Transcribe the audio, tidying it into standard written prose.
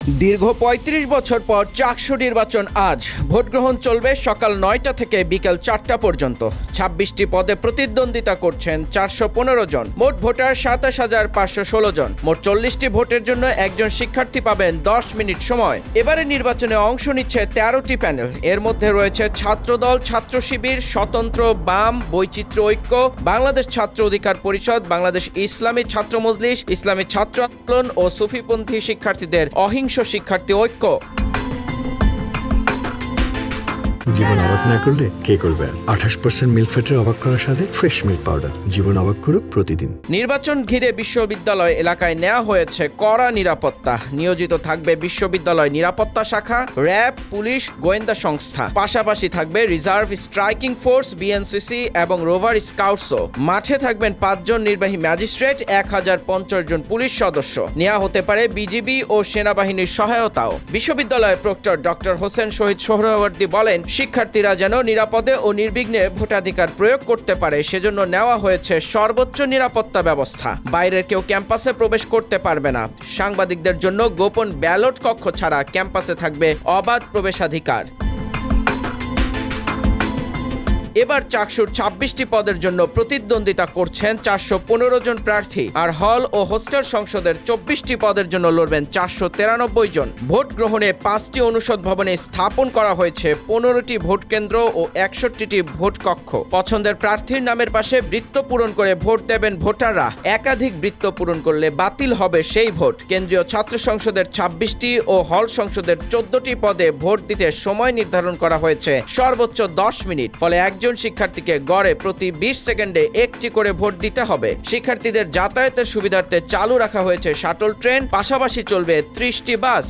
দীর্ঘ ৩৫ বছর পর চাকসু নির্বাচন আজ। ভোট গ্রহণ চলবে সকাল ৯টা থেকে বিকেল ৪টা পর্যন্ত। ২৬টি পদে প্রতিদ্বন্দ্বিতা করছেন ৪১৫ জন। মোট ভোটার ২৭,৫১৬ জন। মোট ৪০টি ভোটের জন্য একজন শিক্ষার্থী পাবেন ১০ মিনিট সময়। এবারে নির্বাচনে অংশ নিচ্ছে ১৩টি প্যানেল। এর মধ্যে রয়েছে ছাত্রদল, ছাত্র শিবির, স্বতন্ত্র, বাম, বৈচিত্র্য ঐক্য, বাংলাদেশ ছাত্র অধিকার পরিষদ, বাংলাদেশ ইসলামী ছাত্র মজলিস, ইসলামী ছাত্র আন্দোলন ও সুফিপন্থী শিক্ষার্থীদের অহিংস শিক্ষার্থী ঐক্য। জীবন অবাক না করলে কে করবে? ২৮% মিল্ক ফ্যাটের অবাক করার সাথে ফ্রেশ মিল্ক পাউডার। জীবন অবাক করুক প্রতিদিন। নির্বাচন ঘিরে বিশ্ববিদ্যালয় এলাকায় নেওয়া হয়েছে কড়া নিরাপত্তা। নিয়োজিত থাকবে বিশ্ববিদ্যালয় নিরাপত্তা শাখা, র্যাব, পুলিশ, গোয়েন্দা সংস্থা। পাশাপাশি থাকবে রিজার্ভ স্ট্রাইকিং ফোর্স, বিএনসিসি এবং রোভার স্কাউটসও। মাঠে থাকবেন ৫ জন নির্বাহী ম্যাজিস্ট্রেট, ১,০৫০ জন পুলিশ সদস্য। নেওয়া হতে পারে বিজিবি ও সেনাবাহিনীর সহায়তাও। বিশ্ববিদ্যালয়ের প্রক্টর ডক্টর হোসেন শহীদ সোহরাওয়ার্দী বলেন, শিক্ষার্থীরা যেন নিরাপদে ও নির্বিঘ্নে ভোটাধিকার প্রয়োগ করতে পারে সেজন্য নেওয়া হয়েছে সর্বোচ্চ নিরাপত্তা ব্যবস্থা। বাইরের কেউ ক্যাম্পাসে প্রবেশ করতে পারবে না। সাংবাদিকদের জন্য গোপন ব্যালট কক্ষ ছাড়া ক্যাম্পাসে থাকবে অবাধ প্রবেশাধিকার। এবার চাকসুর ২৬টি পদের জন্য প্রতিদ্বন্দ্বিতা করছেন ৪১৫ জন প্রার্থী, আর হল ও হোস্টেল সংসদের ২৪টি পদের জন্য লড়বেন ৪৯৩ জন। ভোট গ্রহণে ৫টি অনুষদ ভবনে স্থাপন করা হয়েছে ১৫টি ভোট কেন্দ্র ও ৬১টি ভোট কক্ষ। পছন্দের প্রার্থীর নামের পাশে বৃত্ত পূরণ করে ভোট দেবেন ভোটাররা। একাধিক বৃত্ত পূরণ করলে বাতিল হবে সেই ভোট। কেন্দ্রীয় ছাত্র সংসদের ২৬টি ও হল সংসদের ১৪টি পদে ভোট দিতে সময় নির্ধারণ করা হয়েছে সর্বোচ্চ ১০ মিনিট। ফলে একজন শিক্ষার্থীকে গড়ে প্রতি ২০ সেকেন্ডে একটি করে ভোট দিতে হবে। শিক্ষার্থীদের যাতায়াতের সুবিধার্থে চালু রাখা হয়েছে শাটল ট্রেন, পাশাপাশি চলবে ৩০টি বাস।